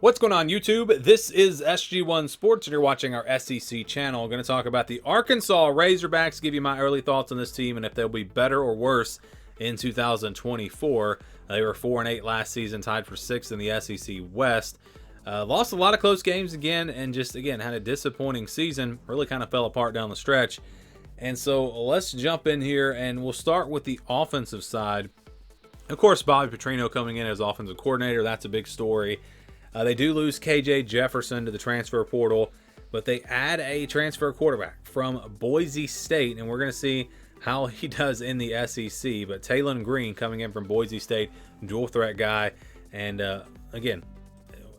What's going on, YouTube? This is SG1 Sports, and you're watching our SEC channel. I'm going to talk about the Arkansas Razorbacks, give you my early thoughts on this team and if they'll be better or worse in 2024. They were 4-8 last season, tied for 6th in the SEC West. Lost a lot of close games again, and just, again, had a disappointing season. Really kind of fell apart down the stretch. And so let's jump in here, and we'll start with the offensive side. Of course, Bobby Petrino coming in as offensive coordinator. That's a big story. They do lose KJ Jefferson to the transfer portal, but they add a transfer quarterback from Boise State, and we're going to see how he does in the SEC. But Talon Green coming in from Boise State, dual threat guy, and again,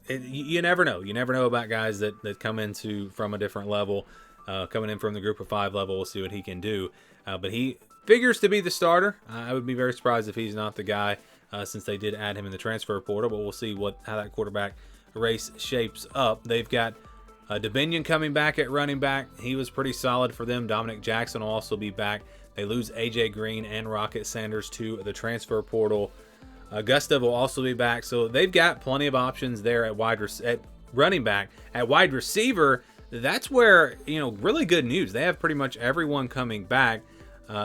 you never know. You never know about guys that come into from a different level, coming in from the Group of 5 level. We'll see what he can do, but he figures to be the starter. I would be very surprised if he's not the guy. Since they did add him in the transfer portal, but we'll see how that quarterback race shapes up. They've got Dominion coming back at running back. He was pretty solid for them. Dominic Jackson will also be back. They lose AJ Green and Rocket Sanders to the transfer portal. Gustav will also be back, so they've got plenty of options there at running back. At wide receiver, that's where, really good news. They have pretty much everyone coming back.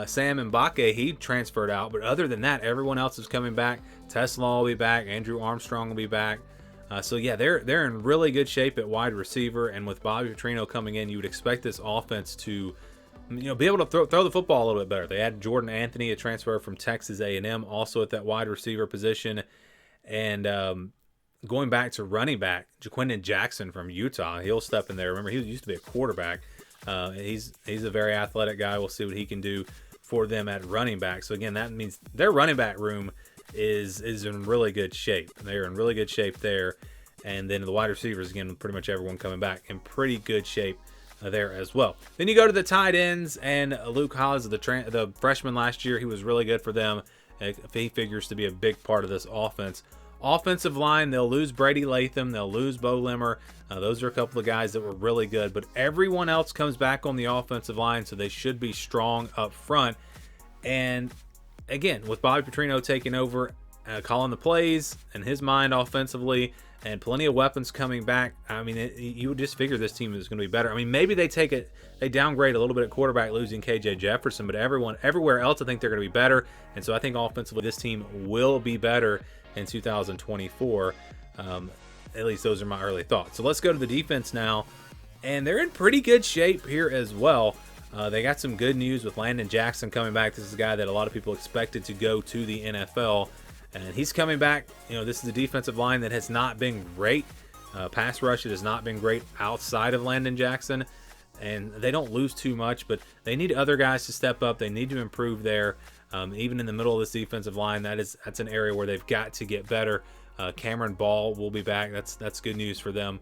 Sam Mbake, he transferred out, but other than that, everyone else is coming back. Tesla will be back. Andrew Armstrong will be back. So yeah, they're in really good shape at wide receiver, and with Bobby Petrino coming in, you would expect this offense to, be able to throw the football a little bit better. They had Jordan Anthony, a transfer from Texas A&M, also at that wide receiver position, and going back to running back, Jaquindon Jackson from Utah, he'll step in there. Remember, he used to be a quarterback. He's a very athletic guy. We'll see what he can do for them at running back. So again, that means their running back room is in really good shape. They're in really good shape there. And then the wide receivers, again, pretty much everyone coming back in pretty good shape there as well. Then you go to the tight ends, and Luke Haas, the freshman last year, he was really good for them. He figures to be a big part of this offense. Offensive line, they'll lose Brady Latham. They'll lose Bo Limmer. Those are a couple of guys that were really good. But everyone else comes back on the offensive line, so they should be strong up front. And, again, with Bobby Petrino taking over, calling the plays in his mind offensively, and plenty of weapons coming back, I mean, you would just figure this team is going to be better. I mean, maybe they downgrade a little bit at quarterback, losing KJ Jefferson, but everywhere else, I think they're going to be better. And so I think offensively, this team will be better in 2024. At least those are my early thoughts. So let's go to the defense now, and they're in pretty good shape here as well. They got some good news with Landon Jackson coming back. This is a guy that a lot of people expected to go to the NFL, and he's coming back. This is a defensive line that has not been great. Pass rush, it has not been great outside of Landon Jackson, and they don't lose too much, but they need other guys to step up. They need to improve there. Even in the middle of this defensive line, that's an area where they've got to get better. Cameron Ball will be back. That's good news for them.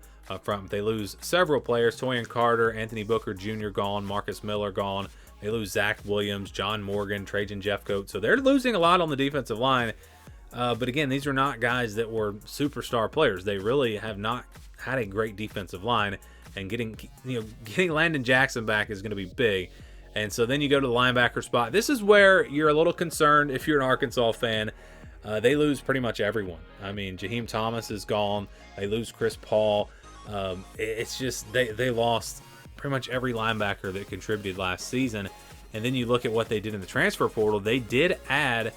They lose several players: Toyin Carter, Anthony Booker Jr. gone, Marcus Miller gone. They lose Zach Williams, John Morgan, Trajan Jeffcoat. So they're losing a lot on the defensive line. But again, these are not guys that were superstar players. They really have not had a great defensive line, and getting Landon Jackson back is going to be big. And so then you go to the linebacker spot. This is where you're a little concerned if you're an Arkansas fan. They lose pretty much everyone. I mean, Jaheim Thomas is gone. They lose Chris Paul. It's just they lost pretty much every linebacker that contributed last season. And then you look at what they did in the transfer portal. They did add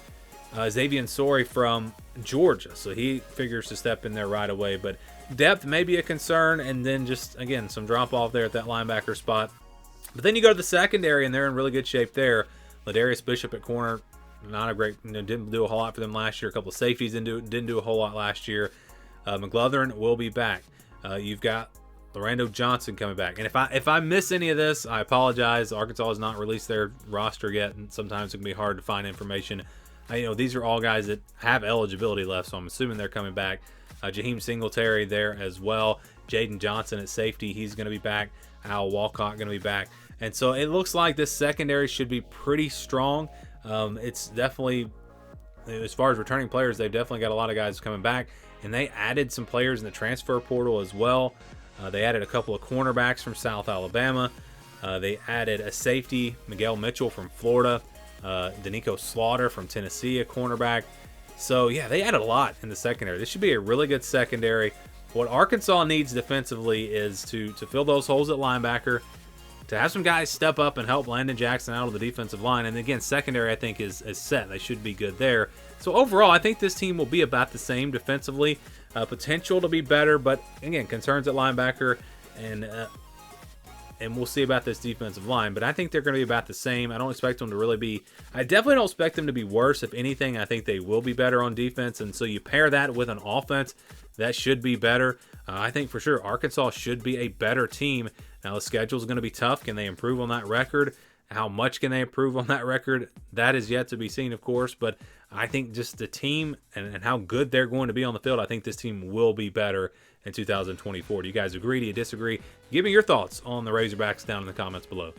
Xavier Sori from Georgia, so he figures to step in there right away. But depth may be a concern, and then just, again, some drop-off there at that linebacker spot. But then you go to the secondary, and they're in really good shape there. Ladarius Bishop at corner, not a great, didn't do a whole lot for them last year. A couple of safeties didn't do a whole lot last year. McGlothern will be back. You've got Lorando Johnson coming back. And if I miss any of this, I apologize. Arkansas has not released their roster yet, and sometimes it can be hard to find information. These are all guys that have eligibility left, so I'm assuming they're coming back. Jaheim Singletary there as well. Jaden Johnson at safety, he's going to be back. Al Walcott going to be back. And so it looks like this secondary should be pretty strong. It's definitely, as far as returning players, they've definitely got a lot of guys coming back. And they added some players in the transfer portal as well. They added a couple of cornerbacks from South Alabama. They added a safety, Miguel Mitchell from Florida. Danico Slaughter from Tennessee, a cornerback. So, yeah, they added a lot in the secondary. This should be a really good secondary. What Arkansas needs defensively is to fill those holes at linebacker, to have some guys step up and help Landon Jackson out of the defensive line. And again, secondary, I think, is set. They should be good there. So overall, I think this team will be about the same defensively. Potential to be better, but again, concerns at linebacker, and we'll see about this defensive line. But I think they're going to be about the same. I don't expect them to really be... I definitely don't expect them to be worse. If anything, I think they will be better on defense. And so you pair that with an offense that should be better. I think for sure Arkansas should be a better team. Now, the schedule is going to be tough. Can they improve on that record? How much can they improve on that record? That is yet to be seen, of course. But I think just the team and how good they're going to be on the field, I think this team will be better in 2024. Do you guys agree? Do you disagree? Give me your thoughts on the Razorbacks down in the comments below.